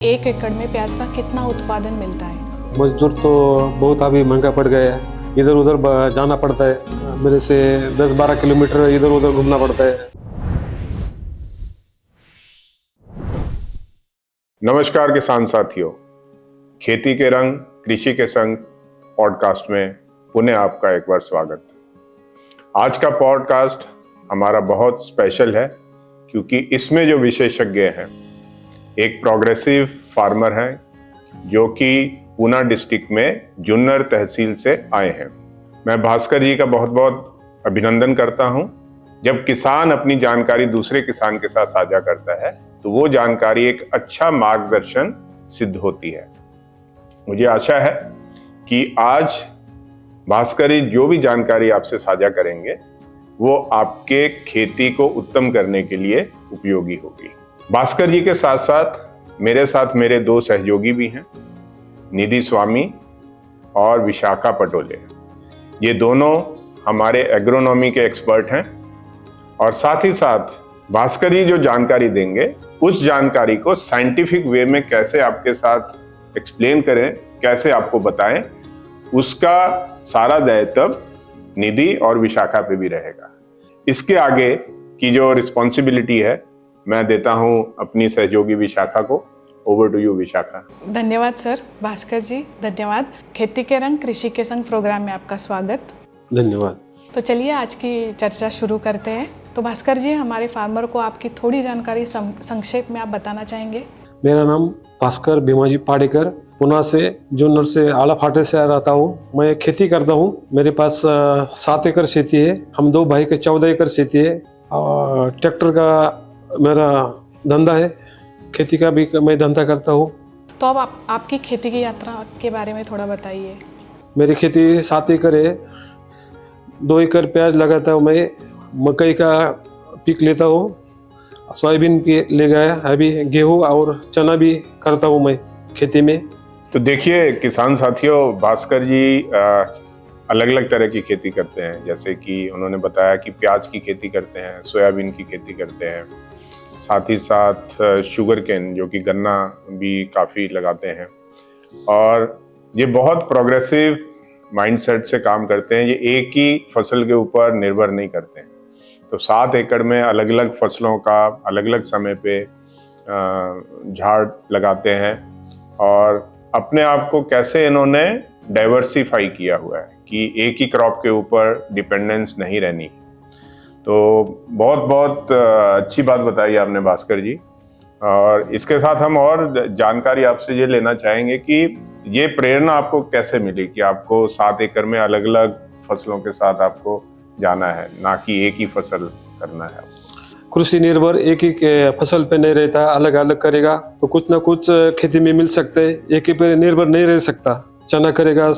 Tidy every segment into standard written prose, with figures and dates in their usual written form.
एक एकड़ में प्याज का कितना उत्पादन मिलता है? मजदूर तो बहुत अभी महंगा पड़ गया है, इधर उधर जाना पड़ता है, मेरे से 10-12 किलोमीटर इधर उधर घूमना पड़ता है। नमस्कार किसान साथियों, खेती के रंग कृषि के संग पॉडकास्ट में पुनः आपका एक बार स्वागत। आज का पॉडकास्ट हमारा बहुत स्पेशल है क्योंकि इसमें जो विशेषज्ञ हैं एक प्रोग्रेसिव फार्मर हैं जो कि ऊना डिस्ट्रिक्ट में जुन्नर तहसील से आए हैं। मैं भास्कर जी का बहुत बहुत अभिनंदन करता हूं। जब किसान अपनी जानकारी दूसरे किसान के साथ साझा करता है तो वो जानकारी एक अच्छा मार्गदर्शन सिद्ध होती है। मुझे आशा है कि आज भास्कर जी जो भी जानकारी आपसे साझा करेंगे वो आपके खेती को उत्तम करने के लिए उपयोगी होगी। भास्कर जी के साथ साथ मेरे दो सहयोगी भी हैं, निधि स्वामी और विशाखा पटोले। ये दोनों हमारे एग्रोनॉमी के एक्सपर्ट हैं और साथ ही साथ भास्कर जी जो जानकारी देंगे उस जानकारी को साइंटिफिक वे में कैसे आपके साथ एक्सप्लेन करें, कैसे आपको बताएं, उसका सारा दायित्व निधि और विशाखा पे भी रहेगा। इसके आगे की जो रिस्पॉन्सिबिलिटी है मैं देता हूं अपनी सहयोगी विशाखा को। Over to you Vishakha. धन्यवाद सर, भास्कर जी धन्यवाद। खेती के रंग कृषि के संग प्रोग्राम में आपका स्वागत। धन्यवाद। तो चलिए आज की चर्चा शुरू करते हैं। तो भास्कर जी, हमारे फार्मर को आपकी थोड़ी जानकारी संक्षेप में आप बताना चाहेंगे? मेरा नाम भास्कर भीमाजी पाडेकर, पुणे से जुन्नर से आला फाटे से रहता हूँ। मैं खेती करता हूँ। मेरे पास 7 एकड़ खेती है। हम दो भाई के 14 एकड़ खेती है। ट्रैक्टर का मेरा धंधा है, खेती का भी मैं धंधा करता हूँ। तो अब आपकी खेती की यात्रा के बारे में थोड़ा बताइए। मेरी खेती 7 एकड़ है। 2 एकड़ प्याज लगाता हूँ मैं, मकई का पीक लेता हूँ, सोयाबीन के ले गया, अभी गेहूँ और चना भी करता हूँ मैं खेती में। तो देखिए किसान साथियों, भास्कर जी अलग अलग तरह की खेती करते हैं। जैसे कि उन्होंने बताया कि प्याज की खेती करते हैं, सोयाबीन की खेती करते हैं, साथ ही साथ शुगर केन जो कि गन्ना भी काफ़ी लगाते हैं। और ये बहुत प्रोग्रेसिव माइंडसेट से काम करते हैं। ये एक ही फसल के ऊपर निर्भर नहीं करते हैं। तो 7 एकड़ में अलग अलग फसलों का अलग अलग समय पे झाड़ लगाते हैं और अपने आप को कैसे इन्होंने डाइवर्सिफाई किया हुआ है कि एक ही क्रॉप के ऊपर डिपेंडेंस नहीं रहनी। तो बहुत बहुत अच्छी बात बताई आपने भास्कर जी। और इसके साथ हम और जानकारी आपसे ये लेना चाहेंगे कि ये प्रेरणा आपको कैसे मिली कि आपको 7 एकड़ में अलग अलग फसलों के साथ आपको जाना है, ना कि एक ही फसल करना है। कृषि निर्भर एक ही फसल पे नहीं रहता, अलग अलग करेगा तो कुछ ना कुछ खेती में मिल सकते है। एक ही पे निर्भर नहीं रह सकता। चना करेगा,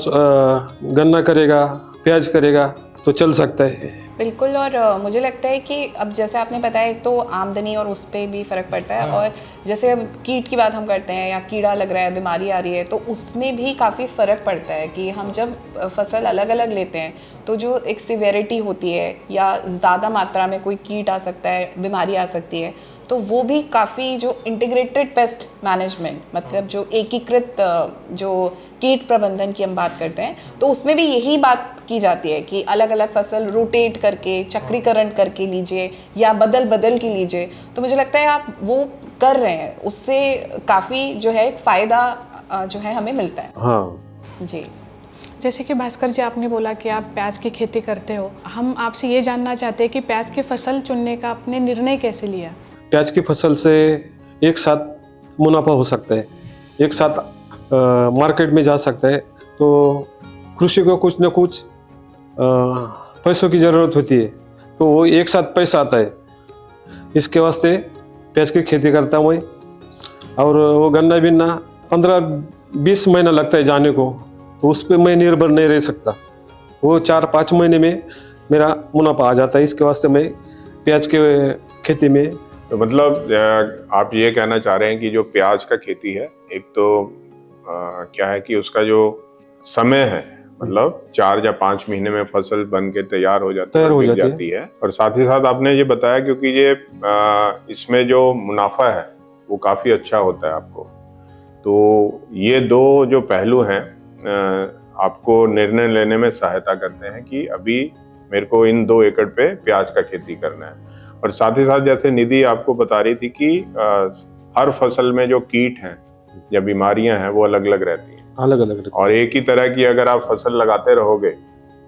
गन्ना करेगा, प्याज करेगा तो चल सकता है। बिल्कुल। और मुझे लगता है कि अब जैसे आपने बताया, एक तो आमदनी और उस पर भी फ़र्क पड़ता है। और जैसे अब कीट की बात हम करते हैं या कीड़ा लग रहा है, बीमारी आ रही है, तो उसमें भी काफ़ी फ़र्क पड़ता है कि हम जब फसल अलग अलग लेते हैं तो जो एक सिवेरिटी होती है या ज़्यादा मात्रा में कोई कीट आ सकता है, बीमारी आ सकती है, तो वो भी काफ़ी जो इंटीग्रेटेड पेस्ट मैनेजमेंट, मतलब जो एकीकृत जो कीट प्रबंधन की हम बात करते हैं, तो उसमें भी यही बात की जाती है कि अलग अलग फसल रोटेट करके, चक्रीकरण करके लीजिए या बदल बदल के लीजिए। तो मुझे लगता है आप वो कर रहे हैं, उससे काफ़ी जो है एक फ़ायदा जो है हमें मिलता है। हाँ जी। जैसे कि भास्कर जी आपने बोला कि आप प्याज की खेती करते हो, हम आपसे ये जानना चाहते हैं कि प्याज की फसल चुनने का आपने निर्णय कैसे लिया? प्याज की फसल से एक साथ मुनाफा हो सकता है, एक साथ मार्केट में जा सकता है। तो कृषि को कुछ न कुछ पैसों की ज़रूरत होती है, तो वो एक साथ पैसा आता है। इसके वास्ते प्याज की खेती करता हूँ मैं। और वो गन्ना बिन्ना 15-20 महीना लगता है जाने को, तो उस पर मैं निर्भर नहीं रह सकता। वो 4-5 महीने में मेरा मुनाफा आ जाता है। इसके वास्ते मैं प्याज के खेती में। तो मतलब आप ये कहना चाह रहे हैं कि जो प्याज का खेती है, एक तो क्या है कि उसका जो समय है, मतलब 4 या 5 महीने में फसल बन के तैयार हो जाती है। और साथ ही साथ आपने ये बताया क्योंकि ये इसमें जो मुनाफा है वो काफी अच्छा होता है आपको। तो ये दो जो पहलू हैं आपको निर्णय लेने में सहायता करते हैं कि अभी मेरे को इन 2 एकड़ पे प्याज का खेती करना है। और साथ ही साथ जैसे निधि आपको बता रही थी कि हर फसल में जो कीट हैं या बीमारियां हैं वो अलग अलग रहती हैं, अलग अलग और एक ही तरह की अगर आप फसल लगाते रहोगे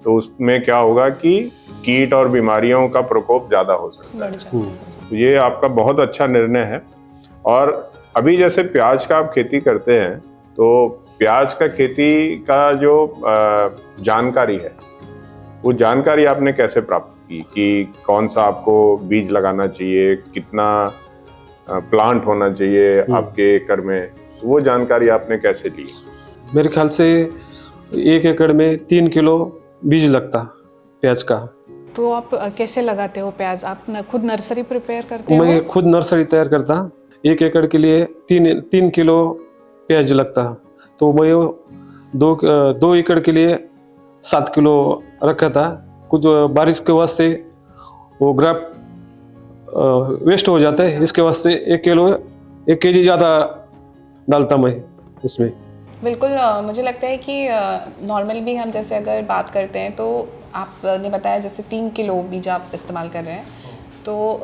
तो उसमें क्या होगा कि कीट और बीमारियों का प्रकोप ज्यादा हो सकता है। तो ये आपका बहुत अच्छा निर्णय है। और अभी जैसे प्याज का आप खेती करते हैं तो प्याज का खेती का जो जानकारी है वो जानकारी आपने कैसे प्राप्त की कि कौन सा आपको बीज लगाना चाहिए, कितना प्लांट होना चाहिए आपके एकड़ में, वो जानकारी आपने कैसे ली? मेरे ख्याल से 1 एकड़ में 3 किलो बीज लगता प्याज का। तो आप कैसे लगाते हो प्याज? आप खुद नर्सरी प्रिपेयर करते हो? मैं खुद नर्सरी तैयार करता। 1 एकड़ के लिए 3 किलो प्याज लगता, तो मैं 2 एकड़ के लिए 7 किलो रखा था। कुछ बारिश के वास्ते वो ग्राफ वेस्ट हो जाता है, इसके वास्ते 1 केजी ज़्यादा डालता मैं उसमें। बिल्कुल। मुझे लगता है कि नॉर्मल भी हम जैसे अगर बात करते हैं तो आपने बताया जैसे 3 किलो बीज आप इस्तेमाल कर रहे हैं, तो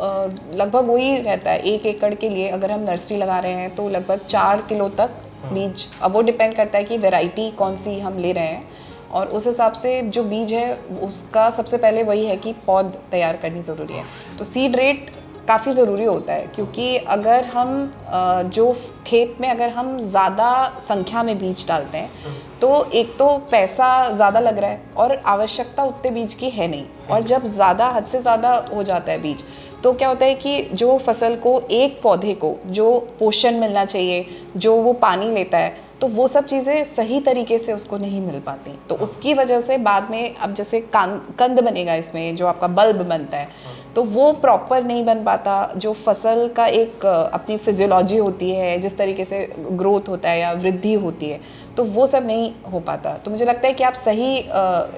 लगभग वही रहता है 1 एकड़ के लिए। अगर हम नर्सरी लगा रहे हैं तो लगभग 4 किलो तक बीज, अब वो डिपेंड करता है कि वैरायटी कौन सी हम ले रहे हैं, और उस हिसाब से जो बीज है उसका सबसे पहले वही है कि पौध तैयार करनी ज़रूरी है। तो सीड रेट काफ़ी ज़रूरी होता है, क्योंकि अगर हम जो खेत में अगर हम ज़्यादा संख्या में बीज डालते हैं तो एक तो पैसा ज़्यादा लग रहा है और आवश्यकता उतने बीज की है नहीं, और जब ज़्यादा हद से ज़्यादा हो जाता है बीज तो क्या होता है कि जो फसल को, एक पौधे को जो पोषण मिलना चाहिए, जो वो पानी लेता है, तो वो सब चीज़ें सही तरीके से उसको नहीं मिल पाती। तो उसकी वजह से बाद में अब जैसे कंद बनेगा इसमें, जो आपका बल्ब बनता है, तो वो प्रॉपर नहीं बन पाता। जो फसल का एक अपनी फिजियोलॉजी होती है, जिस तरीके से ग्रोथ होता है या वृद्धि होती है, तो वो सब नहीं हो पाता। तो मुझे लगता है कि आप सही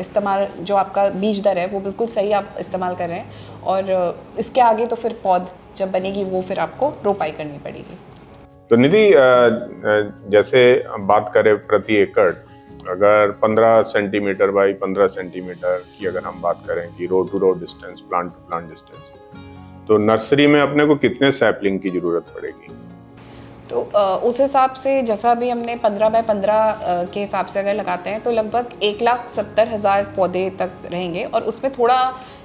इस्तेमाल, जो आपका बीज दर है वो बिल्कुल सही आप इस्तेमाल कर रहे हैं, और इसके आगे तो फिर पौध जब बनेगी वो फिर आपको रोपाई करनी पड़ेगी। तो निधि, जैसे बात करें प्रति एकड़, अगर 15 सेंटीमीटर बाई 15 सेंटीमीटर की अगर हम बात करें कि row to row distance, plant to plant distance, तो नर्सरी में अपने को कितने सैपलिंग की जरूरत पड़ेगी? तो उस हिसाब से जैसा भी हमने 15 बाय 15 के हिसाब से अगर लगाते हैं तो लगभग 1,70,000 पौधे तक रहेंगे, और उसमें थोड़ा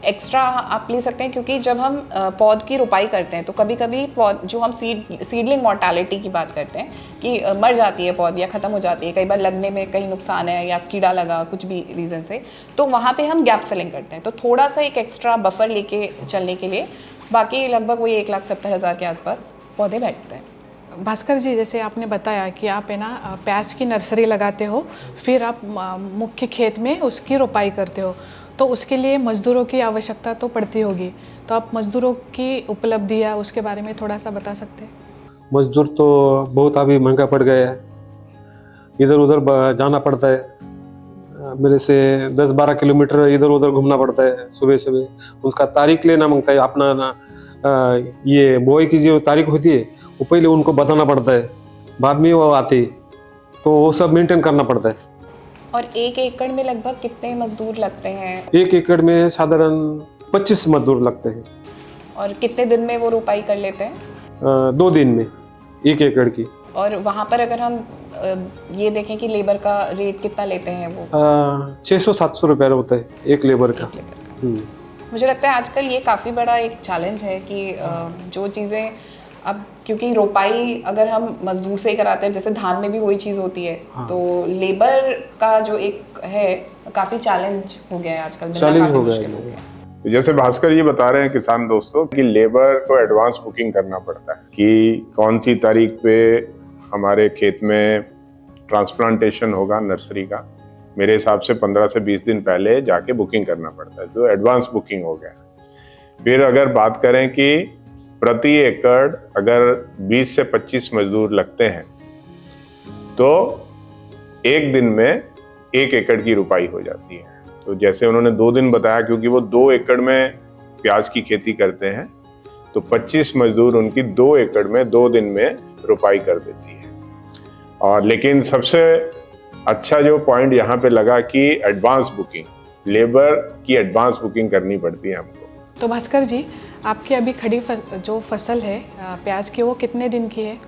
एक्स्ट्रा आप ले सकते हैं, क्योंकि जब हम पौध की रोपाई करते हैं तो कभी कभी पौध, जो हम सीडलिंग मोर्टालिटी की बात करते हैं कि मर जाती है पौध या ख़त्म हो जाती है, कई बार लगने में कहीं नुकसान है या कीड़ा लगा कुछ भी रीज़न से, तो वहाँ पे हम गैप फिलिंग करते हैं। तो थोड़ा सा एक एक्स्ट्रा बफर लेके चलने के लिए, बाकी लगभग वही 1,70,000 के आसपास पौधे बैठते हैं। भास्कर जी, जैसे आपने बताया कि आप है ना प्याज की नर्सरी लगाते हो, फिर आप मुख्य खेत में उसकी रोपाई करते हो, तो उसके लिए मज़दूरों की आवश्यकता तो पड़ती होगी, तो आप मज़दूरों की उपलब्धि या उसके बारे में थोड़ा सा बता सकते हैं? मजदूर तो बहुत अभी महंगा पड़ गया है, इधर उधर जाना पड़ता है, मेरे से 10-12 किलोमीटर इधर उधर घूमना पड़ता है सुबह सुबह। उसका तारीख लेना मांगता है, अपना ये बुआई की जो तारीख होती है वो पहले उनको बताना पड़ता है, बाद में वो आते, तो वो सब मेंटेन करना पड़ता है। और 1 एकड़ में लगभग कितने मजदूर लगते हैं? 1 एकड़ में साधारण 25 मजदूर लगते हैं। और कितने दिन में वो रोपाई कर लेते हैं? 2 दिन में 1 एकड़ की। और वहाँ पर अगर हम ये देखें कि लेबर का रेट कितना लेते हैं वो? 600-700 रुपये होता है एक लेबर का। मुझे लगता है आजकल ये काफ़ी बड़ा एक चैलेंज है कि जो चीज़ें अब, क्योंकि रोपाई अगर हम मजदूर से ही कराते हैं, जैसे धान में भी वही चीज़ होती है, तो लेबर का जो एक है काफ़ी चैलेंज हो गया है आजकल, चैलेंज हो मुश्किल हो गया है। जैसे भास्कर जी बता रहे हैं किसान दोस्तों कि लेबर को एडवांस बुकिंग करना पड़ता है कि कौन सी तारीख पे हमारे खेत में ट्रांसप्लांटेशन होगा नर्सरी का। मेरे हिसाब से 15 से 20 दिन पहले जाके बुकिंग करना पड़ता है, तो एडवांस बुकिंग हो गया। फिर अगर बात करें कि प्रति एकड़ अगर 20 से 25 मजदूर लगते हैं तो एक दिन में 1 एकड़ की रुपाई हो जाती है। तो जैसे उन्होंने 2 दिन बताया, क्योंकि वो 2 एकड़ में प्याज की खेती करते हैं, तो 25 मजदूर उनकी 2 एकड़ में 2 दिन में रुपाई कर देती है। और लेकिन सबसे अच्छा जो पॉइंट यहाँ पे लगा कि एडवांस बुकिंग, लेबर की एडवांस बुकिंग करनी पड़ती है हमको। तो भास्कर जी, आपकी अभी खड़ी जो फसल है प्याज की, वो कितने दिन की है?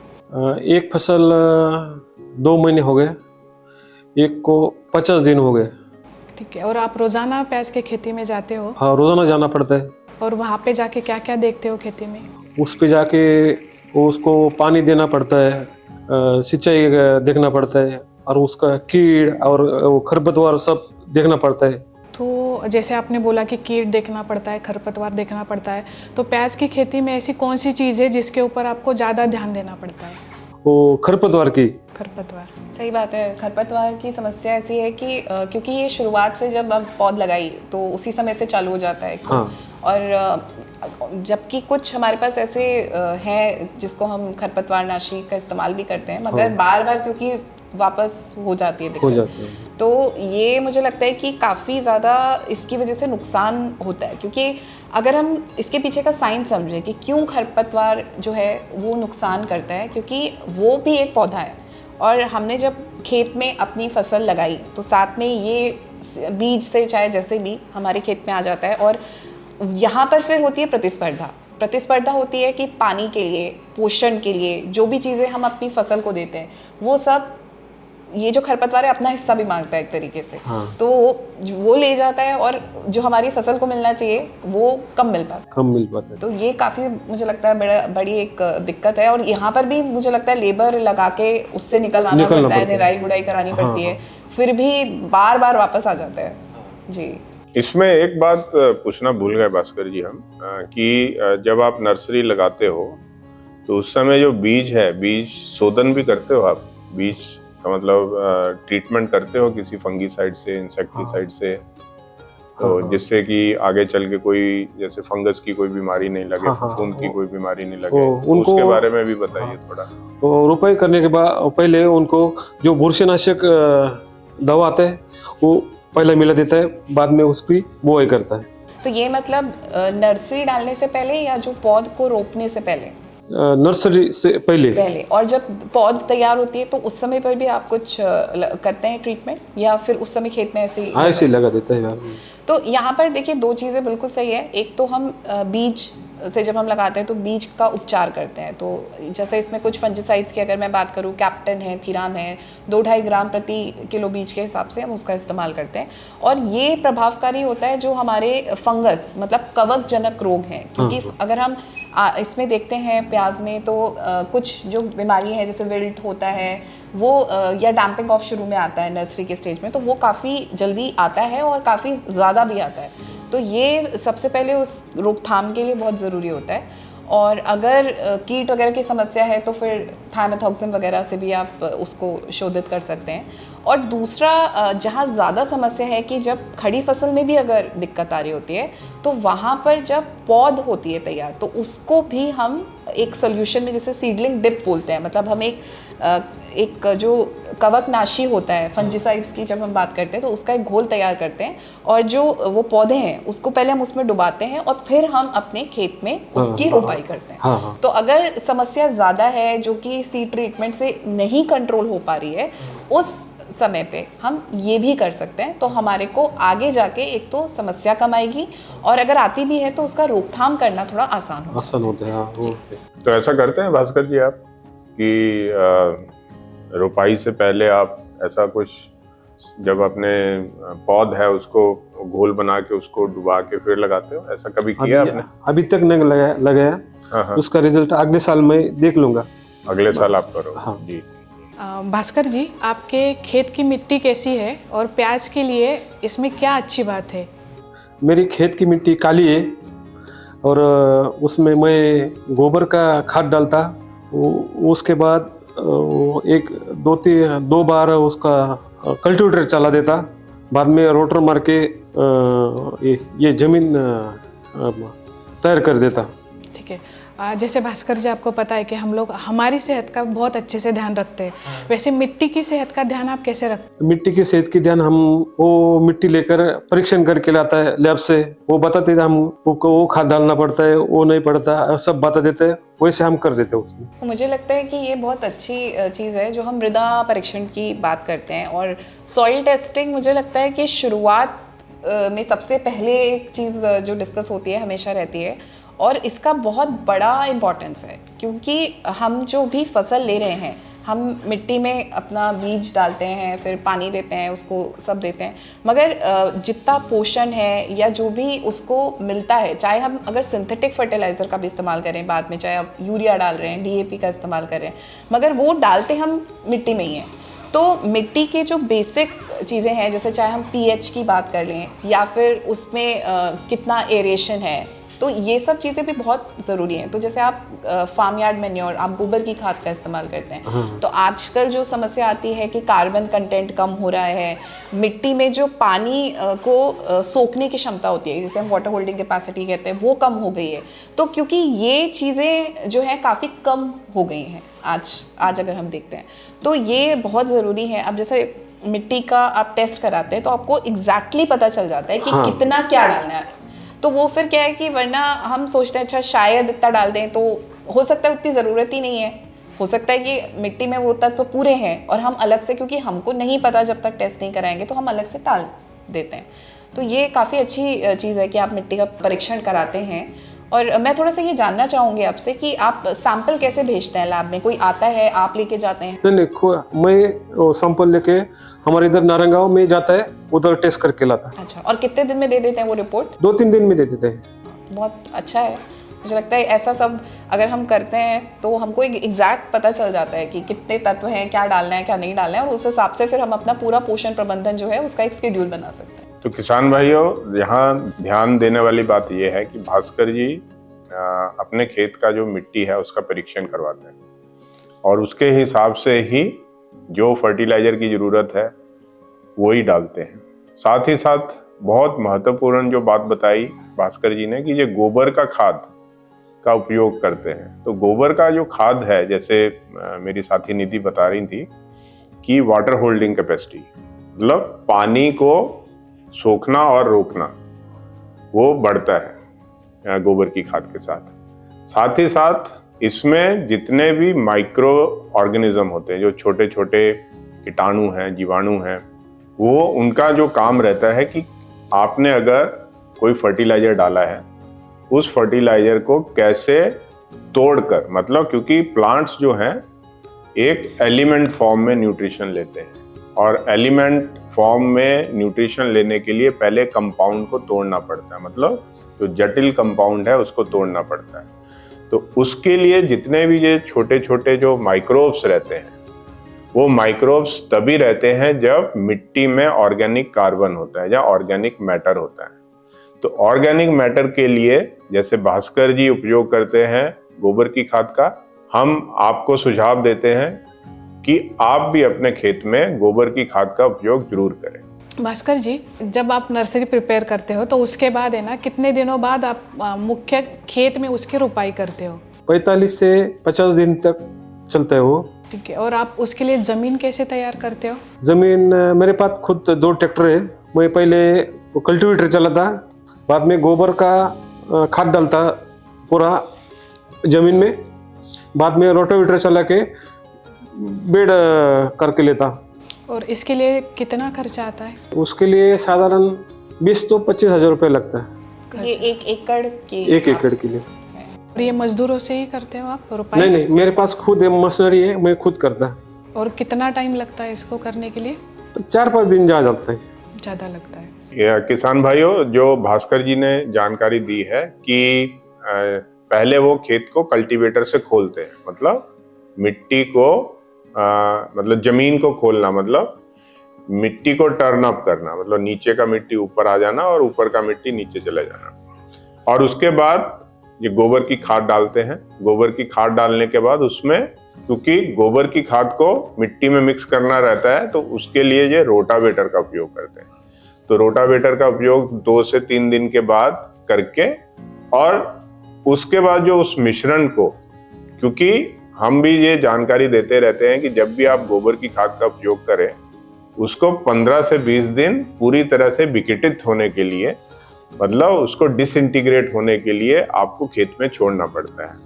एक फसल 2 महीने हो गए, एक को 50 दिन हो गए। ठीक है। और आप रोज़ाना प्याज की खेती में जाते हो? हाँ, रोज़ाना जाना पड़ता है। और वहाँ पे जाके क्या क्या देखते हो खेती में? उस पे जाके उसको पानी देना पड़ता है, सिंचाई देखना पड़ता है, और उसका कीड़ और वो खरपतवार सब देखना पड़ता है। तो जैसे आपने बोला कि कीट देखना पड़ता है, खरपतवार देखना पड़ता है, तो प्याज की खेती में ऐसी कौन सी चीज़ है जिसके ऊपर आपको ज़्यादा ध्यान देना पड़ता है? वो खरपतवार की। खरपतवार। सही बात है। खरपतवार की समस्या ऐसी है कि क्योंकि ये शुरुआत से जब हम पौध लगाई तो उसी समय से चालू हो जाता है। हाँ। और जबकि कुछ हमारे पास ऐसे हैं जिसको हम खरपतवारनाशी का इस्तेमाल भी करते हैं, मगर बार बार क्योंकि वापस हो जाती है हो दिक्कत। जाती है। तो ये मुझे लगता है कि काफ़ी ज़्यादा इसकी वजह से नुकसान होता है, क्योंकि अगर हम इसके पीछे का साइंस समझें कि क्यों खरपतवार जो है वो नुकसान करता है, क्योंकि वो भी एक पौधा है और हमने जब खेत में अपनी फसल लगाई तो साथ में ये बीज से चाहे जैसे भी हमारे खेत में आ जाता है। और यहाँ पर फिर होती है प्रतिस्पर्धा होती है कि पानी के लिए, पोषण के लिए जो भी चीज़ें हम अपनी फसल को देते हैं वो सब ये जो खरपतवार है अपना हिस्सा भी मांगता है एक तरीके से। हाँ। तो वो ले जाता है और जो हमारी फसल को मिलना चाहिए वो कम मिल पाता है। तो ये काफ़ी मुझे लगता है बड़ी एक दिक्कत है। और यहाँ पर भी मुझे लगता है लेबर लगा के उससे निकलवाना पड़ता है, निराई गुड़ाई करानी पड़ती है, फिर भी बार बार वापस आ जाता है। जी, इसमें एक बात पूछना भूल गए भास्कर जी हम, कि जब आप नर्सरी लगाते हो तो उस समय जो बीज है, बीज शोधन भी करते हो आप? बीज का मतलब ट्रीटमेंट करते हो किसी फंगीसाइड से, इंसेक्टिसाइड से, तो जिससे कि आगे चल के कोई जैसे फंगस की कोई बीमारी नहीं लगे, फफूंद की कोई बीमारी नहीं लगे, तो उसके बारे में भी बताइए थोड़ा। तो रोपाई करने के बाद पहले उनको जो बुरशीनाशक दवा आता है वो पहले मिला देता है, बाद में उसकी बुआई करता है। तो ये मतलब नर्सरी डालने से पहले या जो पौध को रोपने से पहले? नर्सरी से पहले। और जब पौध तैयार होती है तो उस समय पर भी आप कुछ करते हैं ट्रीटमेंट, या फिर उस समय खेत में ऐसे ही? ऐसे लगा देता है यार। तो यहाँ पर देखिए दो चीज़ें बिल्कुल सही है। एक तो हम बीज से जब हम लगाते हैं तो बीज का उपचार करते हैं। तो जैसे इसमें कुछ फंजिसाइड्स की अगर मैं बात करूँ, कैप्टन है, थीराम है, 2-2.5 ग्राम प्रति किलो बीज के हिसाब से हम उसका इस्तेमाल करते हैं। और ये प्रभावकारी होता है जो हमारे फंगस मतलब कवक जनक रोग हैं, क्योंकि अगर हम इसमें देखते हैं प्याज में तो कुछ जो बीमारी है जैसे विल्ट होता है वो या डैम्पिंग ऑफ शुरू में आता है नर्सरी के स्टेज में, तो वो काफ़ी जल्दी आता है और काफ़ी ज़्यादा भी आता है। तो ये सबसे पहले उस रोकथाम के लिए बहुत ज़रूरी होता है। और अगर कीट वगैरह की समस्या है तो फिर थायमेथॉक्सिम वगैरह से भी आप उसको शोधित कर सकते हैं। और दूसरा जहाँ ज़्यादा समस्या है कि जब खड़ी फसल में भी अगर दिक्कत आ रही होती है तो वहाँ पर जब पौध होती है तैयार तो उसको भी हम एक सोल्यूशन में, जैसे सीडलिंग डिप बोलते हैं, मतलब हम एक जो कवकनाशी होता है फंजिसाइड्स की जब हम बात करते हैं तो उसका एक घोल तैयार करते हैं और जो वो पौधे हैं उसको पहले हम उसमें डुबाते हैं और फिर हम अपने खेत में उसकी रोपाई करते हैं। तो अगर समस्या ज़्यादा है जो कि सीड ट्रीटमेंट से नहीं कंट्रोल हो पा रही है, उस समय पे हम ये भी कर सकते हैं। तो हमारे को आगे जाके एक तो समस्या कम आएगी और अगर आती भी है तो उसका रोकथाम करना थोड़ा आसान होता है। तो ऐसा करते हैं भास्कर जी आप कि रोपाई से पहले आप ऐसा कुछ, जब अपने पौध है उसको घोल बना के उसको डुबा के फिर लगाते हो, ऐसा कभी किया आपने? अभी तक नहीं लगाया। उसका रिजल्ट अगले साल मैं देख लूंगा। अगले साल आप करो। हाँ। जी। भास्कर जी, आपके खेत की मिट्टी कैसी है और प्याज के लिए इसमें क्या अच्छी बात है? मेरी खेत की मिट्टी काली है और उसमें मैं गोबर का खाद डालता, उसके बाद दो बार उसका कल्टीवेटर चला देता, बाद में रोटर मार के ये जमीन तैयार कर देता। ठीक है। जैसे भास्कर जी आपको पता है कि हम लोग हमारी सेहत का बहुत अच्छे से ध्यान रखते हैं, वैसे मिट्टी की सेहत का ध्यान आप कैसे रखते हैं? मिट्टी की सेहत की ध्यान हम वो मिट्टी लेकर परीक्षण करके लाता है लैब से, वो बताते थे हम वो खाद डालना पड़ता है, वो नहीं पड़ता, सब बता देते हैं, वैसे हम कर देते हैं उसमें। मुझे लगता है कि ये बहुत अच्छी चीज़ है जो हम मृदा परीक्षण की बात करते हैं। और सॉइल टेस्टिंग मुझे लगता है कि शुरुआत में सबसे पहले एक चीज़ जो डिस्कस होती है हमेशा रहती है, और इसका बहुत बड़ा इम्पोर्टेंस है क्योंकि हम जो भी फसल ले रहे हैं, हम मिट्टी में अपना बीज डालते हैं, फिर पानी देते हैं, उसको सब देते हैं, मगर जितना पोषण है या जो भी उसको मिलता है, चाहे हम अगर सिंथेटिक फर्टिलाइज़र का भी इस्तेमाल करें बाद में, चाहे आप यूरिया डाल रहे हैं, डीएपी का इस्तेमाल कर रहे हैं, मगर वो डालते हम मिट्टी में ही हैं। तो मिट्टी के जो बेसिक चीज़ें हैं, जैसे चाहे हम पीएच की बात कर लें या फिर उसमें कितना एरेशन है, तो ये सब चीज़ें भी बहुत ज़रूरी हैं। तो जैसे आप फार्म यार्ड मैन्योर, आप गोबर की खाद का इस्तेमाल करते हैं, तो आजकल जो समस्या आती है कि कार्बन कंटेंट कम हो रहा है, मिट्टी में जो पानी को सोखने की क्षमता होती है, जिसे हम वाटर होल्डिंग कैपेसिटी कहते हैं, वो कम हो गई है। तो क्योंकि ये चीज़ें जो हैं काफ़ी कम हो गई हैं आज अगर हम देखते हैं, तो ये बहुत ज़रूरी है। अब जैसे मिट्टी का आप टेस्ट कराते हैं तो आपको एग्जैक्टली पता चल जाता है कि कितना क्या डालना है। तो वो फिर क्या है कि वरना हम सोचते हैं अच्छा शायद इतना डाल दें, तो हो सकता है उतनी ज़रूरत ही नहीं है, हो सकता है कि मिट्टी में वो तत्व पूरे हैं और हम अलग से, क्योंकि हमको नहीं पता जब तक टेस्ट नहीं कराएंगे, तो हम अलग से डाल देते हैं। तो ये काफ़ी अच्छी चीज़ है कि आप मिट्टी का परीक्षण कराते हैं। और मैं थोड़ा सा ये जानना चाहूँगी आपसे कि आप सैंपल कैसे भेजते हैं लैब में? कोई आता है, आप लेके जाते हैं? नहीं, मैं सैंपल लेके हमारे इधर नारंगांव में जाता है, उधर टेस्ट करके लाता है। अच्छा, और कितने दिन में दे देते हैं वो रिपोर्ट? 2-3 दिन में दे देते हैं। बहुत अच्छा है। मुझे लगता है ऐसा सब अगर हम करते हैं तो हमको एक एग्जैक्ट पता चल जाता है कि कितने तत्व हैं, क्या डालना है, क्या नहीं डालना है, और उस हिसाब से फिर हम अपना पूरा पोषण प्रबंधन जो है उसका एक शेड्यूल बना सकते हैं। तो किसान भाइयों, यहाँ ध्यान देने वाली बात यह है कि भास्कर जी अपने खेत का जो मिट्टी है उसका परीक्षण करवाते हैं और उसके हिसाब से ही जो फर्टिलाइजर की ज़रूरत है वो ही डालते हैं। साथ ही साथ बहुत महत्वपूर्ण जो बात बताई भास्कर जी ने कि ये गोबर का खाद का उपयोग करते हैं। तो गोबर का जो खाद है, जैसे मेरी साथी निधि बता रही थी कि वाटर होल्डिंग कैपेसिटी, मतलब पानी को सोखना और रोकना, वो बढ़ता है गोबर की खाद के साथ ही साथ इसमें जितने भी माइक्रो ऑर्गेनिज्म होते हैं, जो छोटे छोटे कीटाणु हैं, जीवाणु हैं, वो उनका जो काम रहता है कि आपने अगर कोई फर्टिलाइजर डाला है, उस फर्टिलाइजर को कैसे तोड़कर, मतलब क्योंकि प्लांट्स जो हैं एक एलिमेंट फॉर्म में न्यूट्रिशन लेते हैं और एलिमेंट फॉर्म में न्यूट्रिशन लेने के लिए पहले कंपाउंड को तोड़ना पड़ता है, मतलब जो जटिल कंपाउंड है उसको तोड़ना पड़ता है। तो उसके लिए जितने भी ये छोटे छोटे जो माइक्रोब्स रहते हैं, वो माइक्रोब्स तभी रहते हैं जब मिट्टी में ऑर्गेनिक कार्बन होता है या ऑर्गेनिक मैटर होता है। तो ऑर्गेनिक मैटर के लिए जैसे भास्कर जी उपयोग करते हैं गोबर की खाद का, हम आपको सुझाव देते हैं कि आप भी अपने खेत में गोबर की खाद का उपयोग जरूर करें। भास्कर जी, जब आप नर्सरी प्रिपेयर करते हो तो उसके बाद है ना, कितने दिनों बाद आप मुख्य खेत में उसकी रोपाई करते हो? 45 से 50 दिन तक चलता है वो। ठीक है। और आप उसके लिए ज़मीन कैसे तैयार करते हो? ज़मीन मेरे पास खुद 2 ट्रैक्टर है। मैं पहले कल्टीवेटर चलाता, बाद में गोबर का खाद डालता पूरा ज़मीन में, बाद में रोटावेटर चला के बेड करके लेता। और इसके लिए कितना खर्चा आता है? उसके लिए साधारण 20 तो 25 हज़ार रुपये लगता है। ये 1 एकड़ की? 1 एकड़ के लिए। और ये मजदूरों से ही करते हो आप रोपाई? नहीं, मेरे पास खुद मशीनरी है, मैं खुद करता। और कितना टाइम लगता है इसको करने के लिए? 4-5 दिन जा जाता है। ज़्यादा लगता है। किसान भाइयों, जो भास्कर जी ने जानकारी दी है कि पहले वो खेत को कल्टीवेटर से खोलते हैं, मतलब मिट्टी को मतलब जमीन को खोलना, मतलब मिट्टी को टर्न अप करना, मतलब नीचे का मिट्टी ऊपर आ जाना और ऊपर का मिट्टी नीचे चले जाना। और उसके बाद ये गोबर की खाद डालते हैं। गोबर की खाद डालने के बाद उसमें, क्योंकि गोबर की खाद को मिट्टी में मिक्स करना रहता है, तो उसके लिए ये रोटावेटर का उपयोग करते हैं। तो रोटावेटर का उपयोग 2 से 3 दिन के बाद करके और उसके बाद जो उस मिश्रण को, क्योंकि हम भी ये जानकारी देते रहते हैं कि जब भी आप गोबर की खाद का उपयोग करें, उसको 15 से 20 दिन पूरी तरह से विघटित होने के लिए, मतलब उसको डिसइंटीग्रेट होने के लिए आपको खेत में छोड़ना पड़ता है।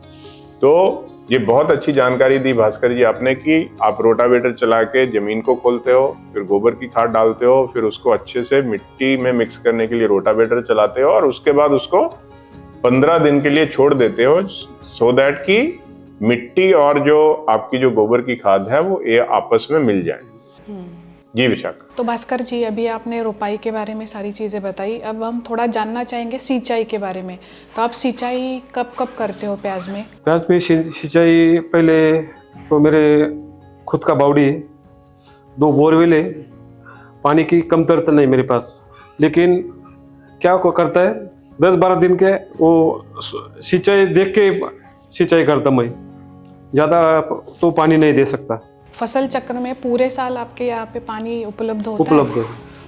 तो ये बहुत अच्छी जानकारी दी भास्कर जी आपने कि आप रोटावेटर चला के जमीन को खोलते हो, फिर गोबर की खाद डालते हो, फिर उसको अच्छे से मिट्टी में मिक्स करने के लिए रोटावेटर चलाते हो और उसके बाद उसको 15 दिन के लिए छोड़ देते हो, सो दैट कि मिट्टी और जो आपकी जो गोबर की खाद है वो ये आपस में मिल जाए। जी विशाखा। तो भास्कर जी, अभी आपने रोपाई के बारे में सारी चीज़ें बताई, अब हम थोड़ा जानना चाहेंगे सिंचाई के बारे में। तो आप सिंचाई कब कब करते हो प्याज में? प्याज में सिंचाई पहले तो मेरे खुद का बावड़ी है, 2 बोरवेल है, पानी की कमतरता नहीं मेरे पास, लेकिन क्या को करता है 10-12 दिन के वो सिंचाई देख के सिंचाई करता मैं, ज़्यादा तो पानी नहीं दे सकता। फसल चक्र में पूरे साल आपके यहाँ पे पानी उपलब्ध होता उपलब्ध है।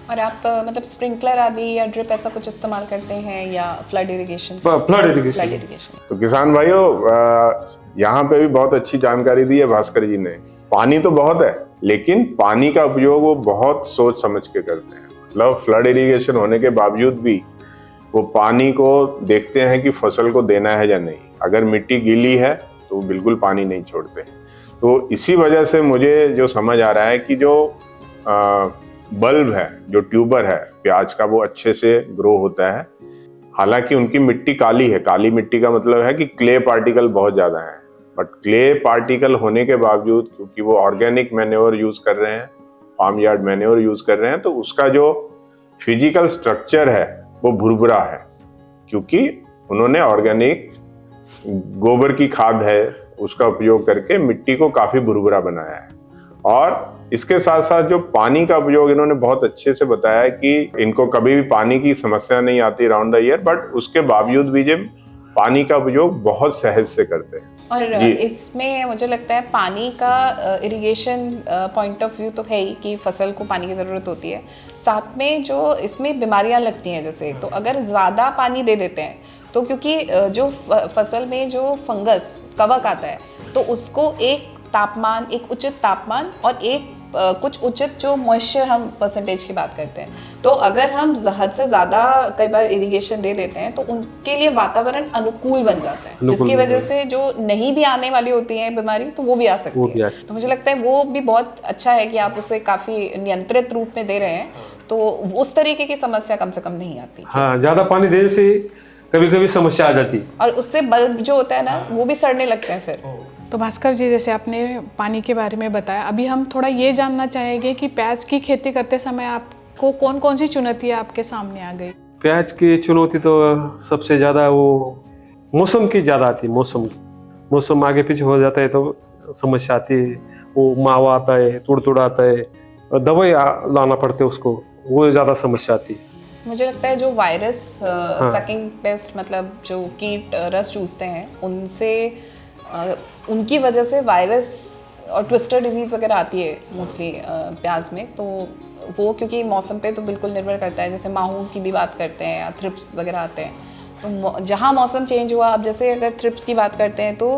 और आप मतलब स्प्रिंकलर आदि या ड्रिप ऐसा कुछ इस्तेमाल करते हैं या flood irrigation? Flood irrigation. Flood irrigation. तो किसान भाइयों, यहाँ पे भी बहुत अच्छी जानकारी दी है भास्कर जी ने। पानी तो बहुत है, लेकिन पानी का उपयोग वो बहुत सोच समझ के करते हैं। मतलब फ्लड इरिगेशन होने के बावजूद भी वो पानी को देखते हैं कि फसल को देना है या नहीं। अगर मिट्टी गीली है तो बिल्कुल पानी नहीं छोड़ते। तो इसी वजह से मुझे जो समझ आ रहा है कि जो बल्ब है, जो ट्यूबर है प्याज का, वो अच्छे से ग्रो होता है। हालांकि उनकी मिट्टी काली है। काली मिट्टी का मतलब है कि क्ले पार्टिकल बहुत ज़्यादा हैं, बट क्ले पार्टिकल होने के बावजूद, क्योंकि वो ऑर्गेनिक मैन्योर यूज़ कर रहे हैं, फार्म यार्ड मैन्योर यूज़ कर रहे हैं, तो उसका जो फिजिकल स्ट्रक्चर है वो भुरभुरा है, क्योंकि उन्होंने ऑर्गेनिक गोबर की खाद है उसका उपयोग करके मिट्टी को काफ़ी भुरभुरा बनाया है। और इसके साथ साथ जो पानी का उपयोग इन्होंने बहुत अच्छे से बताया है कि इनको कभी भी पानी की समस्या नहीं आती राउंड द ईयर, बट उसके बावजूद भी जब पानी का उपयोग बहुत सहज से करते हैं। और इसमें मुझे लगता है पानी का इरिगेशन पॉइंट ऑफ व्यू तो है ही कि फसल को पानी की ज़रूरत होती है, साथ में जो इसमें बीमारियां लगती हैं जैसे, तो अगर ज़्यादा पानी दे देते हैं तो क्योंकि जो फसल में जो फंगस कवक आता है तो उसको एक उचित तापमान और एक कुछ उचित जो मॉइस्चर, हम परसेंटेज की बात करते हैं, तो अगर हम हद से ज़्यादा कई बार इरिगेशन दे देते हैं तो उनके लिए वातावरण अनुकूल बन जाता है, जिसकी वजह से जो नहीं भी आने वाली होती है बीमारी तो वो भी आ सकती है। तो मुझे लगता है वो भी बहुत अच्छा है कि आप उसे काफ़ी नियंत्रित रूप में दे रहे हैं, तो उस तरीके की समस्या कम से कम नहीं आती। हाँ, ज़्यादा पानी देने से कभी कभी समस्या आ जाती, और उससे बल्ब जो होता है ना वो भी सड़ने लगते हैं फिर। तो भास्कर जी, जैसे आपने पानी के बारे में बताया, अभी हम थोड़ा ये जानना चाहेंगे कि प्याज की खेती करते समय आपको कौन कौन सी चुनौतियाँ आपके सामने आ गई? प्याज की चुनौती तो सबसे ज़्यादा वो मौसम की ज़्यादा आती है। मौसम आगे पीछे हो जाता है तो समस्या आती है। वो मावा आता है, तुड़ आता है, दवाई लाना पड़ते है उसको, वो ज़्यादा समस्या आती है। मुझे लगता है जो वायरस सकिंग पेस्ट, मतलब जो कीट रस चूसते हैं, उनसे उनकी वजह से वायरस और ट्विस्टर डिजीज़ वगैरह आती है मोस्टली प्याज में। तो वो क्योंकि मौसम पे तो बिल्कुल निर्भर करता है, जैसे माहू की भी बात करते हैं या थ्रिप्स वगैरह आते हैं, तो जहाँ मौसम चेंज हुआ, अब जैसे अगर थ्रिप्स की बात करते हैं तो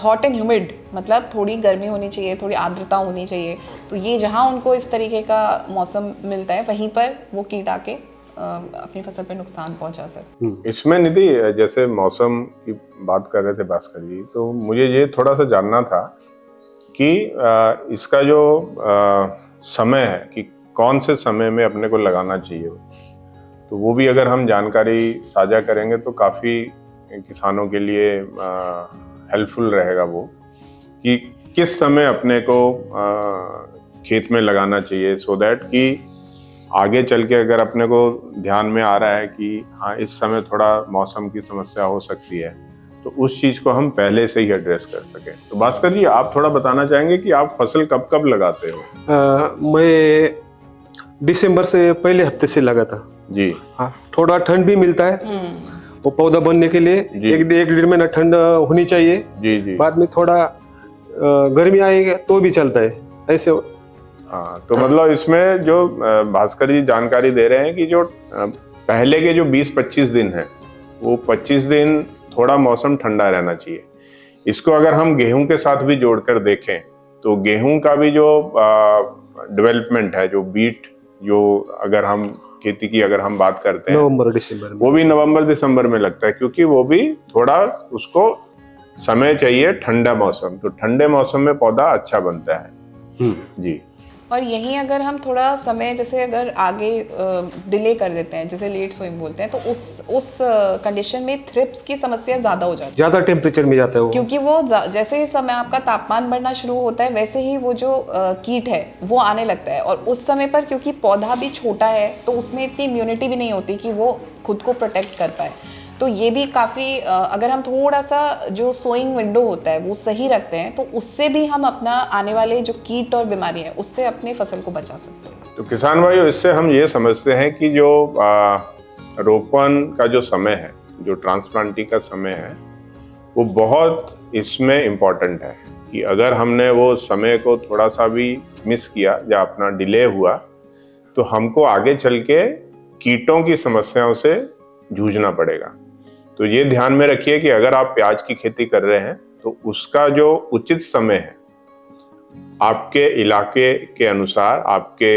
हॉट एंड ह्यूमिड, मतलब थोड़ी गर्मी होनी चाहिए, थोड़ी आर्द्रता होनी चाहिए, तो ये जहाँ उनको इस तरीके का मौसम मिलता है वहीं पर वो कीट आके अपनी फसल पे नुकसान पहुंचा सकते। इसमें निधि, जैसे मौसम की बात कर रहे थे भास्कर जी, तो मुझे ये थोड़ा सा जानना था कि इसका जो समय है कि कौन से समय में अपने को लगाना चाहिए, तो वो भी अगर हम जानकारी साझा करेंगे तो काफ़ी किसानों के लिए हेल्पफुल रहेगा वो, कि किस समय अपने को खेत में लगाना चाहिए, सो दैट कि आगे चल के अगर अपने को ध्यान में आ रहा है कि हाँ इस समय थोड़ा मौसम की समस्या हो सकती है, तो उस चीज़ को हम पहले से ही एड्रेस कर सकें। तो भास्कर जी, आप थोड़ा बताना चाहेंगे कि आप फसल कब कब लगाते हो? मैं दिसंबर से पहले हफ्ते से लगा था जी। हाँ, थोड़ा ठंड भी मिलता है वो पौधा बनने के लिए, एक 1.5 महीना ठंड होनी चाहिए। जी जी। बाद में थोड़ा गर्मी आएगी तो भी चलता है ऐसे। हाँ, तो मतलब इसमें जो भास्कर जी जानकारी दे रहे हैं कि जो पहले के जो 20-25 दिन हैं, वो 25 दिन थोड़ा मौसम ठंडा रहना चाहिए। इसको अगर हम गेहूं के साथ भी जोड़कर देखें तो गेहूं का भी जो डेवलपमेंट है, जो बीट, जो अगर हम खेती की अगर हम बात करते हैं नवंबर दिसंबर में, वो भी नवंबर दिसंबर में लगता है, क्योंकि वो भी थोड़ा उसको समय चाहिए ठंडा मौसम, तो ठंडे मौसम में पौधा अच्छा बनता है। जी। और यहीं अगर हम थोड़ा समय जैसे अगर आगे डिले कर देते हैं, जैसे लेट सोइंग बोलते हैं, तो उस कंडीशन में थ्रिप्स की समस्या ज़्यादा हो जाती है, ज्यादा टेम्परेचर में जाता है वो, क्योंकि वो जैसे ही समय आपका तापमान बढ़ना शुरू होता है वैसे ही वो जो कीट है वो आने लगता है। और उस समय पर क्योंकि पौधा भी छोटा है तो उसमें इतनी इम्यूनिटी भी नहीं होती कि वो खुद को प्रोटेक्ट कर पाए। तो ये भी काफ़ी अगर हम थोड़ा सा जो सोइंग विंडो होता है वो सही रखते हैं तो उससे भी हम अपना आने वाले जो कीट और बीमारी है उससे अपनी फसल को बचा सकते हैं। तो किसान भाइयों, इससे हम ये समझते हैं कि जो रोपण का जो समय है, जो ट्रांसप्लांटिंग का समय है, वो बहुत इसमें इम्पोर्टेंट है कि अगर हमने वो समय को थोड़ा सा भी मिस किया या अपना डिले हुआ तो हमको आगे चल के कीटों की समस्याओं से जूझना पड़ेगा। तो ये ध्यान में रखिए कि अगर आप प्याज की खेती कर रहे हैं तो उसका जो उचित समय है आपके इलाके के अनुसार, आपके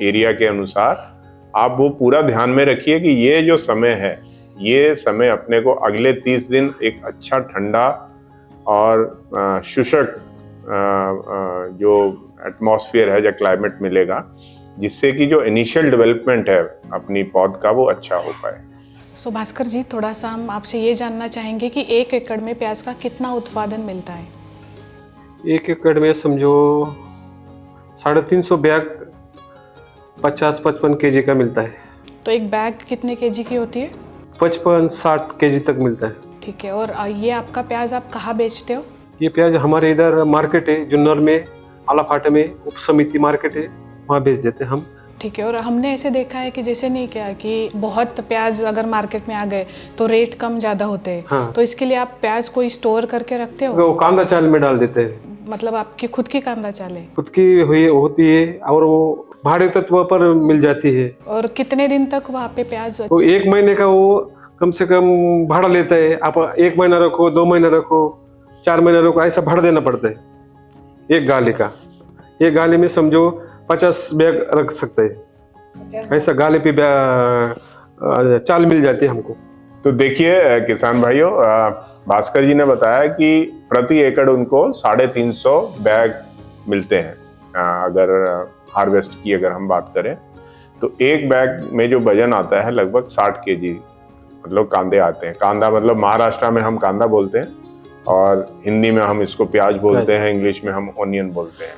एरिया के अनुसार, आप वो पूरा ध्यान में रखिए कि ये जो समय है, ये समय अपने को अगले 30 दिन एक अच्छा ठंडा और शुष्क जो एटमॉस्फेयर है या क्लाइमेट मिलेगा, जिससे कि जो इनिशियल डेवलपमेंट है अपनी पौध का वो अच्छा हो पाए। सो भास्कर जी, थोड़ा सा हम आपसे ये जानना चाहेंगे कि 1 एकड़ में प्याज का कितना उत्पादन मिलता है? 1 एकड़ में समझो 350 बैग 50-55 केजी का मिलता है। तो एक बैग कितने केजी की होती है? 55-60 केजी तक मिलता है। ठीक है। और ये आपका प्याज आप कहाँ बेचते हो? ये प्याज हमारे इधर मार्केट है, जुन्नर में, आलाफाटा में उप समिति मार्केट है, वहाँ बेच देते हैं हम। ठीक है। और हमने ऐसे देखा है कि जैसे नहीं क्या कि बहुत प्याज अगर मार्केट में आ गए तो रेट कम ज़्यादा होते हैं। हाँ। तो इसके लिए आप प्याज को स्टोर करके रखते हो? वो कांदा चाल में डाल देते हैं। मतलब आपकी खुद की कांदा चाल है? खुद की हुई होती है और वो भाड़े तत्व पर मिल जाती है। और कितने दिन तक वहाँ पे प्याज? तो 1 महीने का वो कम से कम भाड़ा लेता है। आप 1 महीना रखो, 2 महीना रखो, 4 महीना रखो, ऐसा भाड़ा देना पड़ता है एक गाले का। एक गाले में समझो 50 बैग रख सकते हैं, ऐसा गाले पे चाल मिल जाती है हमको। तो देखिए किसान भाइयों, भास्कर जी ने बताया कि प्रति एकड़ उनको 350 बैग मिलते हैं। अगर हार्वेस्ट की अगर हम बात करें तो एक बैग में जो वजन आता है लगभग 60 केजी मतलब कांदे आते हैं। कांदा मतलब महाराष्ट्र में हम कांदा बोलते हैं और हिंदी में हम इसको प्याज बोलते हैं, इंग्लिश में हम ऑनियन बोलते हैं।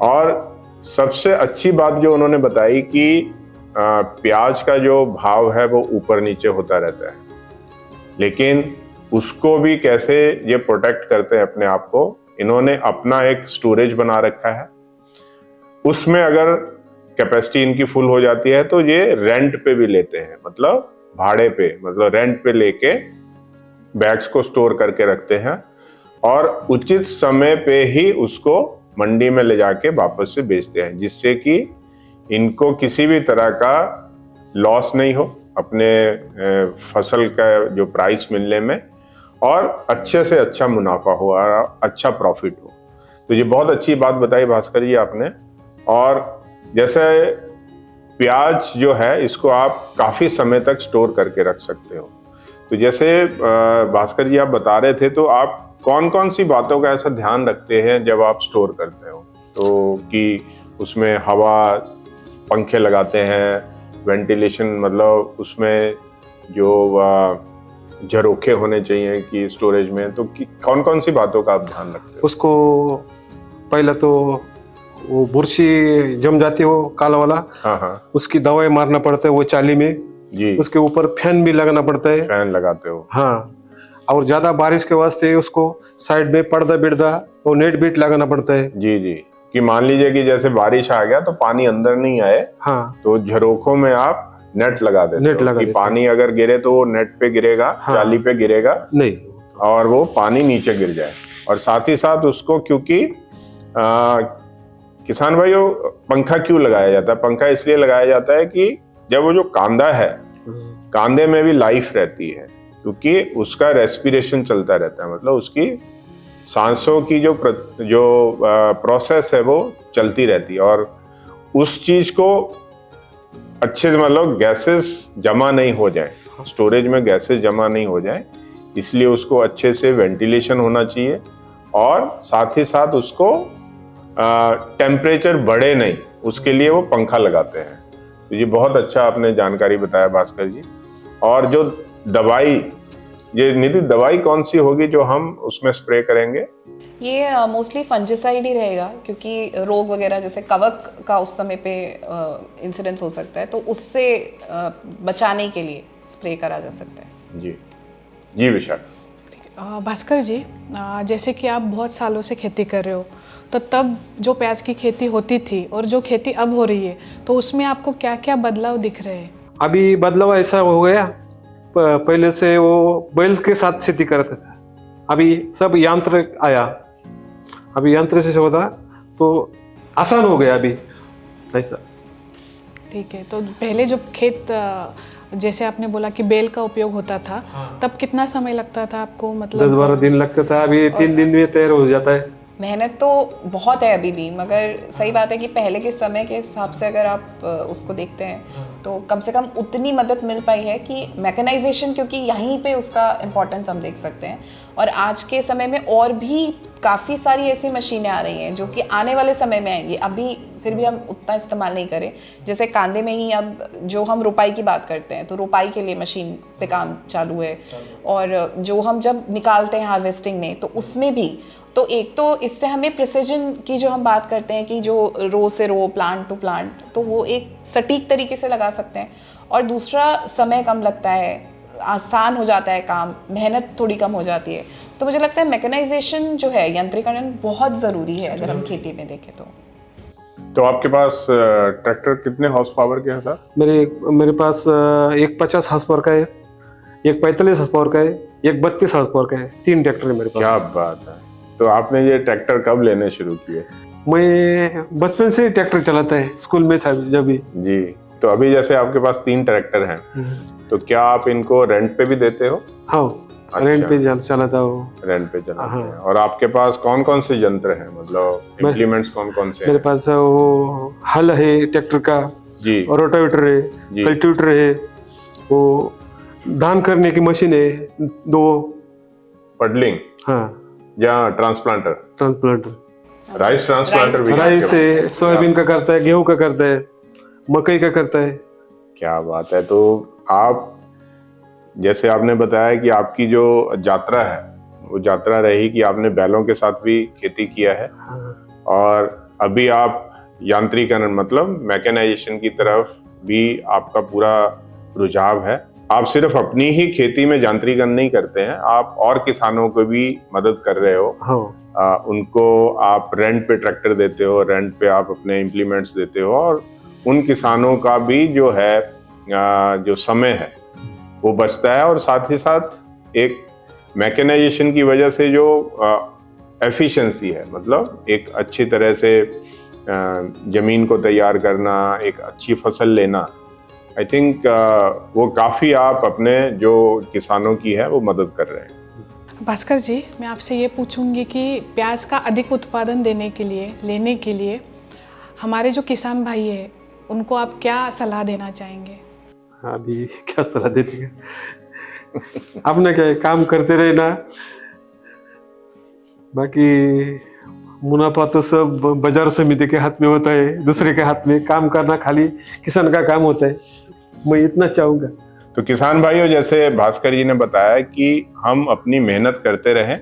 और सबसे अच्छी बात जो उन्होंने बताई कि प्याज का जो भाव है वो ऊपर नीचे होता रहता है, लेकिन उसको भी कैसे ये प्रोटेक्ट करते हैं अपने आप को, इन्होंने अपना एक स्टोरेज बना रखा है। उसमें अगर कैपेसिटी इनकी फुल हो जाती है तो ये रेंट पे भी लेते हैं, मतलब भाड़े पे, मतलब रेंट पे लेके बैग्स को स्टोर करके रखते हैं और उचित समय पे ही उसको मंडी में ले जाके वापस से बेचते हैं, जिससे कि इनको किसी भी तरह का लॉस नहीं हो अपने फसल का जो प्राइस मिलने में, और अच्छे से अच्छा मुनाफा हो और अच्छा प्रॉफिट हो। तो ये बहुत अच्छी बात बताई भास्कर जी आपने। और जैसे प्याज जो है इसको आप काफ़ी समय तक स्टोर करके रख सकते हो। तो जैसे भास्कर जी आप बता रहे थे, तो आप कौन कौन सी बातों का ऐसा ध्यान रखते हैं जब आप स्टोर करते हो? तो कि उसमें हवा, पंखे लगाते हैं, वेंटिलेशन, मतलब उसमें जो झरोखे होने चाहिए कि स्टोरेज में, तो कौन कौन सी बातों का आप ध्यान रखते हो? उसको पहला तो वो बुरशी जम जाती हो काला वाला, हाँ, उसकी दवाई मारना पड़ता है वो चाली में जी। उसके ऊपर फैन भी लगाना पड़ता है। फैन लगाते हो? हाँ। और ज्यादा बारिश के वास्ते उसको साइड में पर्दा बिर्दा और नेट बीट लगाना पड़ता है। जी जी, कि मान लीजिए कि जैसे बारिश आ गया तो पानी अंदर नहीं आए, हाँ, तो झरोखों में आप नेट लगा देते नेट हो लगा कि देते पानी अगर गिरे तो वो नेट पे गिरेगा, हाँ, जाली पे गिरेगा नहीं, और वो पानी नीचे गिर जाए। और साथ ही साथ उसको, क्योंकि किसान भाइयों, पंखा क्यों लगाया जाता है? पंखा इसलिए लगाया जाता है कि जब वो जो कांदा है, कांदे में भी लाइफ रहती है, क्योंकि उसका रेस्पिरेशन चलता रहता है, मतलब उसकी सांसों की जो प्रोसेस है वो चलती रहती है, और उस चीज को अच्छे से, मतलब गैसेस जमा नहीं हो जाए, स्टोरेज में गैसेस जमा नहीं हो जाए, इसलिए उसको अच्छे से वेंटिलेशन होना चाहिए, और साथ ही साथ उसको टेम्परेचर बढ़े नहीं, उसके लिए वो पंखा लगाते हैं। तो ये बहुत अच्छा आपने जानकारी बताया भास्कर जी। और जो दवाई, ये निधि दवाई कौन सी होगी जो हम उसमें स्प्रे करेंगे? ये मोस्टली फंजिसाइड ही रहेगा, क्योंकि रोग वगैरह जैसे कवक का उस समय पे इंसिडेंस हो सकता है, तो उससे बचाने के लिए स्प्रे करा जा सकता है। जी जी विशाखा। भास्कर जी, जैसे कि आप बहुत सालों से खेती कर रहे हो, तो तब जो प्याज की खेती होती थी और जो खेती अब हो रही है, तो उसमें आपको क्या क्या बदलाव दिख रहे हैं? अभी बदलाव ऐसा हो गया, पहले से वो बैल के साथ खेती करते थे, अभी सब यंत्र आया, अभी यंत्र से होता तो आसान हो गया अभी ऐसा। ठीक है, तो पहले जब खेत जैसे आपने बोला कि बैल का उपयोग होता था, तब कितना समय लगता था आपको? मतलब 10-12 दिन लगता था, अभी 3 दिन में तैयार हो जाता है। मेहनत तो बहुत है अभी भी, मगर सही बात है कि पहले के समय के हिसाब से अगर आप उसको देखते हैं तो कम से कम उतनी मदद मिल पाई है कि मैकेनाइजेशन, क्योंकि यहीं पे उसका इम्पोर्टेंस हम देख सकते हैं। और आज के समय में और भी काफ़ी सारी ऐसी मशीनें आ रही हैं जो कि आने वाले समय में आएंगी, अभी फिर भी हम उतना इस्तेमाल नहीं करें। जैसे कांदे में ही अब जो हम रुपाई की बात करते हैं, तो रुपाई के लिए मशीन पे काम चालू है, और जो हम जब निकालते हैं हार्वेस्टिंग में, तो उसमें भी तो एक तो इससे हमें प्रिसिजन की जो हम बात करते हैं कि जो रो से रो, प्लांट टू प्लांट, तो वो एक सटीक तरीके से लगा सकते हैं। और दूसरा, समय कम लगता है, आसान हो जाता है काम, मेहनत थोड़ी कम हो जाती है। तो मुझे लगता है मैकेनाइजेशन जो है, यंत्रीकरण बहुत ज़रूरी है अगर हम खेती में देखें तो। तो आपके पास ट्रैक्टर कितने हॉर्स पावर के हैं सर? मेरे पास एक 50 हॉर्स पावर का है, एक 45 हॉर्स पावर का है, एक 32 हॉर्स पावर का है, 3 ट्रैक्टर है मेरे पास। क्या बात है! तो आपने ये ट्रैक्टर कब लेने शुरू किए? मैं बचपन से ट्रैक्टर चलाता है, स्कूल में था जब भी। जी, तो अभी जैसे आपके पास 3 ट्रैक्टर हैं, तो क्या आप इनको रेंट पे भी देते हो? हाँ, अच्छा। रेंट पे चलाता हूँ। रेंट पे चलाते हाँ। हैं। और आपके पास कौन कौन से यंत्र हैं, मतलब इम्प्लीमेंट्स कौन कौन से मेरे हैं? पास वो हल है ट्रैक्टर का, जी और रोटावेटर है, जी। कल्टीवेटर है, वो धान करने की मशीन है 2। पडलिंग हाँ, या ट्रांसप्लांटर? ट्रांसप्लांटर, राइस ट्रांसप्लांटर भी? राइस से सोयाबीन का करता है, गेहूं का करता है, मकई का करता है। क्या बात है! तो आप, जैसे आपने बताया कि आपकी जो यात्रा है, वो यात्रा रही कि आपने बैलों के साथ भी खेती किया है, और अभी आप यांत्रिकरण मतलब मैकेनाइजेशन की तरफ भी आपका पूरा रुझाव है। आप सिर्फ अपनी ही खेती में यांत्रिकरण नहीं करते हैं, आप और किसानों को भी मदद कर रहे हो। हाँ, उनको आप रेंट पे ट्रैक्टर देते हो, रेंट पे आप अपने इम्प्लीमेंट्स देते हो, और उन किसानों का भी जो है जो समय है वो बचता है, और साथ ही साथ एक मैकेनाइजेशन की वजह से जो एफिशिएंसी है, मतलब एक अच्छी तरह से जमीन को तैयार करना, एक अच्छी फसल लेना, आई थिंक वो काफ़ी आप अपने जो किसानों की है वो मदद कर रहे हैं। भास्कर जी, मैं आपसे ये पूछूंगी कि प्याज का अधिक उत्पादन लेने के लिए हमारे जो किसान भाई हैं, उनको आप क्या सलाह देना चाहेंगे? अभी क्या सलाह देने का, अपना क्या है, काम करते रहे ना, बाकी मुनाफा तो सब बाजार समिति के हाथ में होता है, दूसरे के हाथ में। काम करना खाली किसान का काम होता है, मैं इतना चाहूंगा। तो किसान भाइयों, जैसे भास्कर जी ने बताया कि हम अपनी मेहनत करते रहें,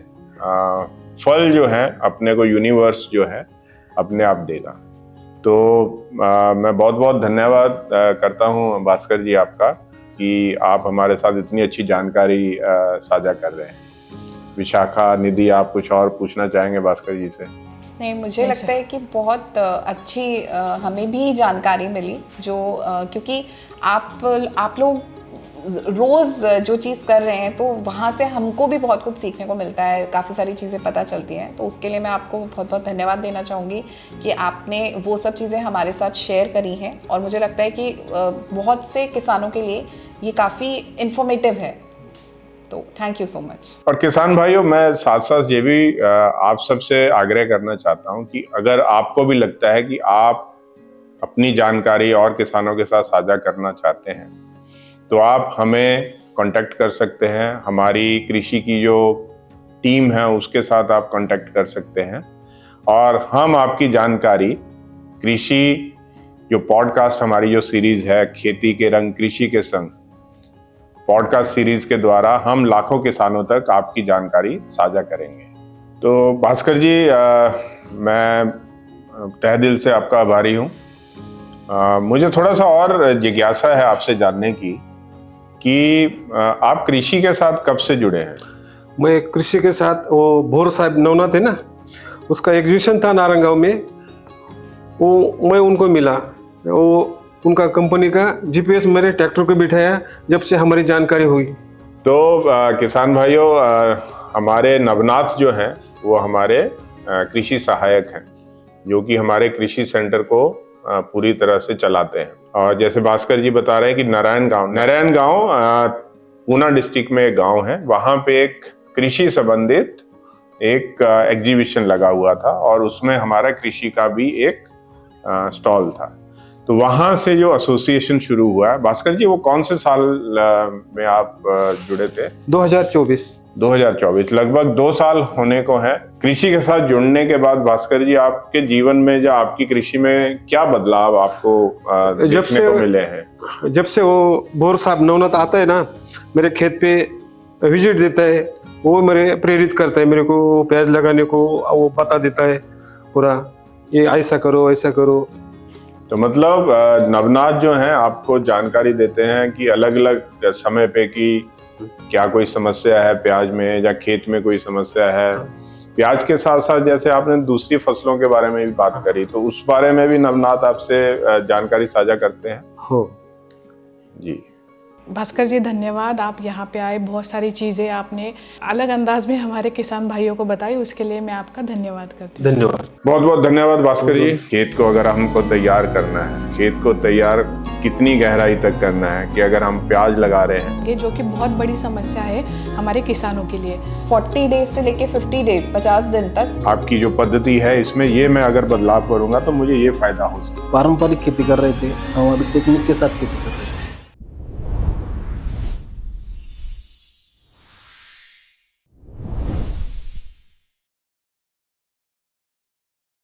फल जो है अपने को यूनिवर्स जो है अपने आप देगा। तो मैं बहुत बहुत धन्यवाद करता हूँ भास्कर जी आपका, कि आप हमारे साथ इतनी अच्छी जानकारी साझा कर रहे हैं। विशाखा, निधि, आप कुछ और पूछना चाहेंगे भास्कर जी से? नहीं, मुझे लगता है कि बहुत अच्छी हमें भी जानकारी मिली, जो क्योंकि आप लोग रोज़ जो चीज़ कर रहे हैं, तो वहाँ से हमको भी बहुत कुछ सीखने को मिलता है, काफ़ी सारी चीज़ें पता चलती हैं। तो उसके लिए मैं आपको बहुत बहुत धन्यवाद देना चाहूँगी कि आपने वो सब चीज़ें हमारे साथ शेयर करी हैं, और मुझे लगता है कि बहुत से किसानों के लिए ये काफ़ी इन्फॉर्मेटिव है। तो थैंक यू सो मच। और किसान भाइयों, मैं साथ साथ ये भी आप सबसे आग्रह करना चाहता हूँ कि अगर आपको भी लगता है कि आप अपनी जानकारी और किसानों के साथ साझा करना चाहते हैं तो आप हमें कांटेक्ट कर सकते हैं। हमारी कृषि की जो टीम है उसके साथ आप कांटेक्ट कर सकते हैं और हम आपकी जानकारी कृषि जो पॉडकास्ट हमारी जो सीरीज है खेती के रंग कृषि के संग पॉडकास्ट सीरीज के द्वारा हम लाखों किसानों तक आपकी जानकारी साझा करेंगे। तो भास्कर जी, मैं तहे दिल से आपका आभारी हूँ। मुझे थोड़ा सा और जिज्ञासा है आपसे जानने की कि आप कृषि के साथ कब से जुड़े हैं? मैं कृषि के साथ वो भोर साहब नवनाथ है ना, उसका एग्जीबिशन था नारंगांव में, वो मैं उनको मिला। वो उनका कंपनी का जीपीएस मेरे ट्रैक्टर को बिठाया जब से हमारी जानकारी हुई। तो किसान भाइयों, हमारे नवनाथ जो हैं वो हमारे कृषि सहायक हैं जो कि हमारे कृषि सेंटर को पूरी तरह से चलाते हैं। और जैसे भास्कर जी बता रहे हैं कि नारायण गांव पूना डिस्ट्रिक्ट में एक गांव है, वहां पे एक कृषि संबंधित एक एग्जीबिशन लगा हुआ था और उसमें हमारा कृषि का भी एक स्टॉल था। तो वहां से जो एसोसिएशन शुरू हुआ है, भास्कर जी वो कौन से साल में आप जुड़े थे? 2024। लगभग 2 साल होने को है। कृषि के साथ जुड़ने के बाद भास्कर जी आपके जीवन में या आपकी कृषि में क्या बदलाव आपको देखने को मिले हैं? जब से वो भोर साहब नवनाथ आता है ना, मेरे खेत पे विजिट देता है, वो मेरे प्रेरित करता है मेरे को प्याज लगाने को। वो बता देता है पूरा, ये ऐसा करो ऐसा करो। तो मतलब नवनाथ जो हैं आपको जानकारी देते हैं कि अलग अलग समय पे कि क्या कोई समस्या है प्याज में या खेत में कोई समस्या है। प्याज के साथ साथ जैसे आपने दूसरी फसलों के बारे में भी बात करी, तो उस बारे में भी नवनाथ आपसे जानकारी साझा करते हैं। हो जी भास्कर जी धन्यवाद, आप यहाँ पे आए, बहुत सारी चीज़ें आपने अलग अंदाज में हमारे किसान भाइयों को बताई, उसके लिए मैं आपका धन्यवाद करती हूँ। धन्यवाद, बहुत बहुत धन्यवाद भास्कर जी। खेत को अगर हमको तैयार करना है, खेत को तैयार कितनी गहराई तक करना है कि अगर हम प्याज लगा रहे हैं, ये जो कि बहुत बड़ी समस्या है हमारे किसानों के लिए। 40 डेज से लेके 50 डेज 50 दिन तक आपकी जो पद्धति है इसमें ये मैं अगर बदलाव करूंगा तो मुझे ये फायदा हो सकता है। पारंपरिक खेती कर रहे थे, हम अभी टेक्निक के साथ खेती कर रहे हैं।